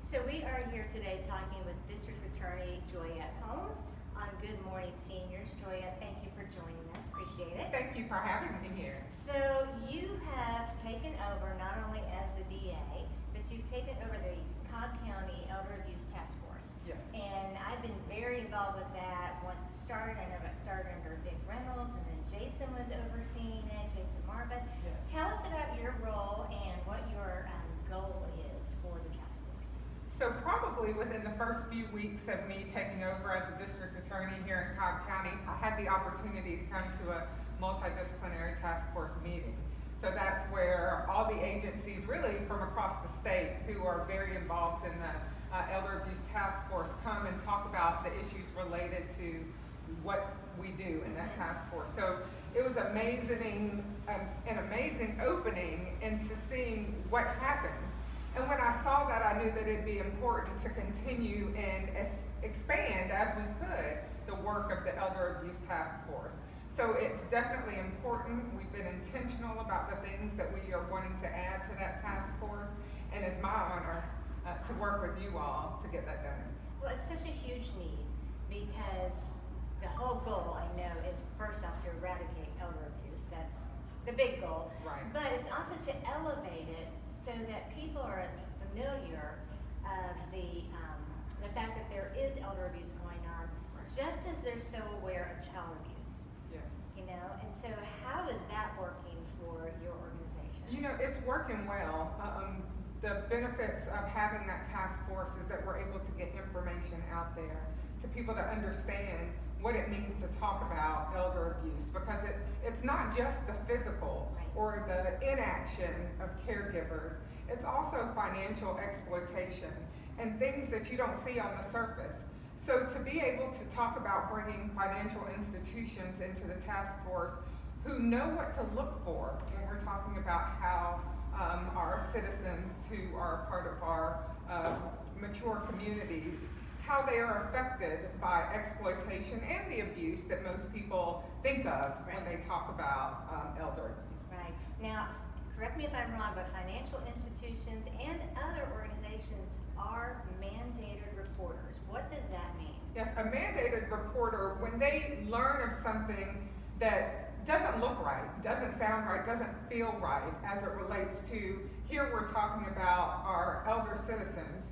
So we are here today talking with District Attorney Joyette Holmes on Good Morning Seniors. Joyette, thank you for joining us. Appreciate it. Thank you for having me here. So you have taken over not only as the DA, but you've taken over the Cobb County Elder Abuse Task Force. Yes. And I've been very involved with that once it started. I know it started under Vic Reynolds, and then Jason was overseeing it, Jason Marvin. Yes. Tell us about your role and what your goal is for the task force. So probably within the first few weeks of me taking over as a district attorney here in Cobb County, I had the opportunity to come to a multidisciplinary task force meeting. So that's where all the agencies really from across the state who are very involved in the Elder Abuse Task Force come and talk about the issues related to what we do in that task force. So it was amazing, an amazing opening into seeing what happens. And when I saw that, I knew that it'd be important to continue and expand as we could the work of the Elder Abuse Task Force. So it's definitely important. We've been intentional about the things that we are wanting to add to that task force, and it's my honor to work with you all to get that done. Well, it's such a huge need because the whole goal, I know, is first off to eradicate elder abuse. That's the big goal. Right. But it's also to elevate it so that people are as familiar of the fact that there is elder abuse going on, just as they're so aware of child abuse. Yes. You know, and so how is that working for your organization? You know, it's working well. The benefits of having that task force is that we're able to get information out there to people to understand what it means to talk about elder abuse, because it's not just the physical or the inaction of caregivers, it's also financial exploitation and things that you don't see on the surface. So to be able to talk about bringing financial institutions into the task force who know what to look for when we're talking about how our citizens who are part of our mature communities, how they are affected by exploitation and the abuse that most people think of when they talk about elder abuse. Right. Now, correct me if I'm wrong, but financial institutions and other organizations are mandated reporters. What does that mean? Yes, a mandated reporter, when they learn of something that doesn't look right, doesn't sound right, doesn't feel right as it relates to, here we're talking about our elder citizens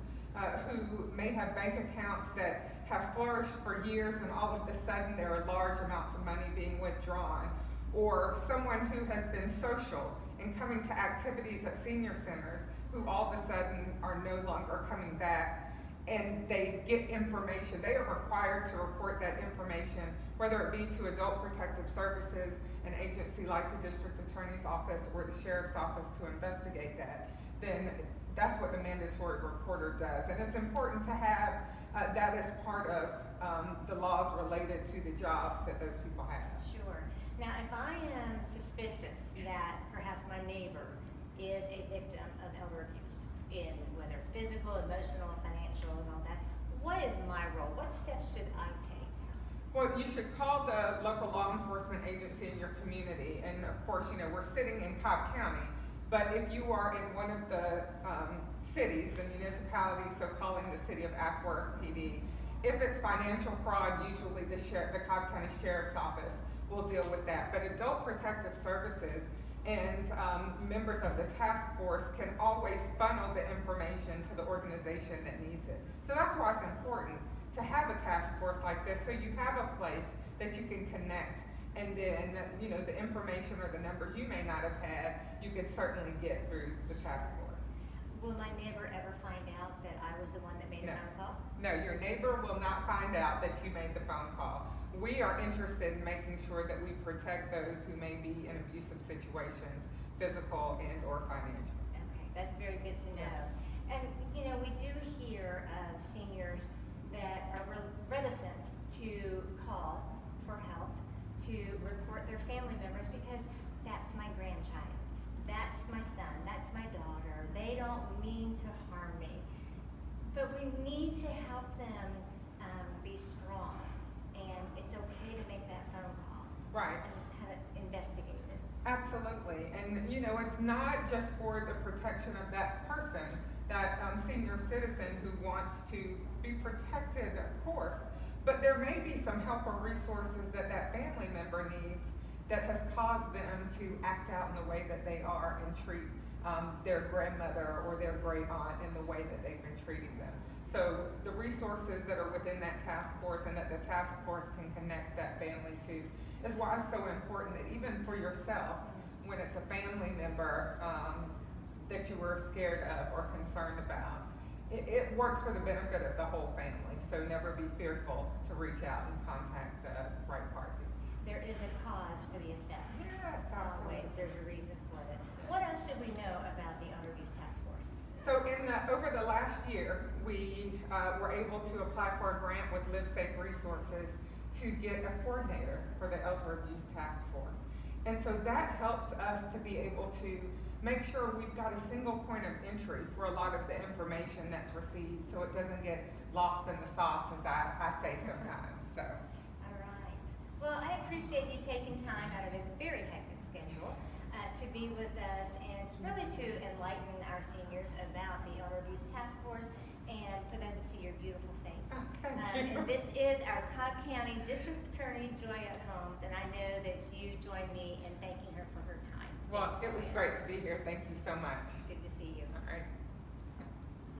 who may have bank accounts that have flourished for years and all of a sudden there are large amounts of money being withdrawn, or someone who has been social and coming to activities at senior centers who all of a sudden are no longer coming back, and they get information. They are required to report that information, whether it be to Adult Protective Services, an agency like the District Attorney's Office or the Sheriff's Office to investigate that. Then that's what the mandatory reporter does. And it's important to have that as part of the laws related to the jobs that those people have. Sure. Now, if I am suspicious that perhaps my neighbor is a victim of elder abuse, in whether it's physical, emotional, financial, and all that, what is my role? What steps should I take? Well, you should call the local law enforcement agency in your community. And of course, you know, we're sitting in Cobb County, but if you are in one of the cities, the municipalities, so calling the city of Acworth PD, if it's financial fraud, usually the Cobb County Sheriff's Office will deal with that. But Adult Protective Services and members of the task force can always funnel the information to the organization that needs it. So that's why it's important to have a task force like this, so you have a place that you can connect, and then, you know, the information or the numbers you may not have had, you could certainly get through the task force. Will my neighbor ever find out that I was the one that made a phone call? No, your neighbor will not find out that you made the phone call. We are interested in making sure that we protect those who may be in abusive situations, physical and or financial. Okay, that's very good to know. Yes. And, you know, we do hear of seniors that are reticent to call for help, to report their family members because that's my grandchild, that's my son, that's my daughter, they don't mean to harm me. But we need to help them be strong, and it's okay to make that phone call. Right. And have it investigated. Absolutely, and you know, it's not just for the protection of that person, that senior citizen who wants to be protected, of course, but there may be some help or resources that that family member needs that has caused them to act out in the way that they are and treat their grandmother or their great aunt in the way that they've been treating them. So the resources that are within that task force and that the task force can connect that family to is why it's so important that even for yourself, when it's a family member that you were scared of or concerned about, it works for the benefit of the whole family. So never be fearful to reach out and contact the right parties. There is a cause for the effect. Yes, absolutely. Always, there's a reason for it. What else should we know about the Elder Abuse Task Force? So over the last year, we were able to apply for a grant with Live Safe Resources to get a coordinator for the Elder Abuse Task Force. And so that helps us to be able to make sure we've got a single point of entry for a lot of the information that's received, so it doesn't get lost in the sauce, as I say sometimes. So. All right. Well, I appreciate you taking time out of a very hectic schedule to be with us and really to enlighten our seniors about the Elder Abuse Task Force and for them to see your beautiful face. Oh, thank you. And this is our Cobb County District Attorney, Joyette Holmes, and I know that you join me in thanking her for her time. Well, Thanks, it was Joyette. great to be here. Thank you so much. Good to see you. All right.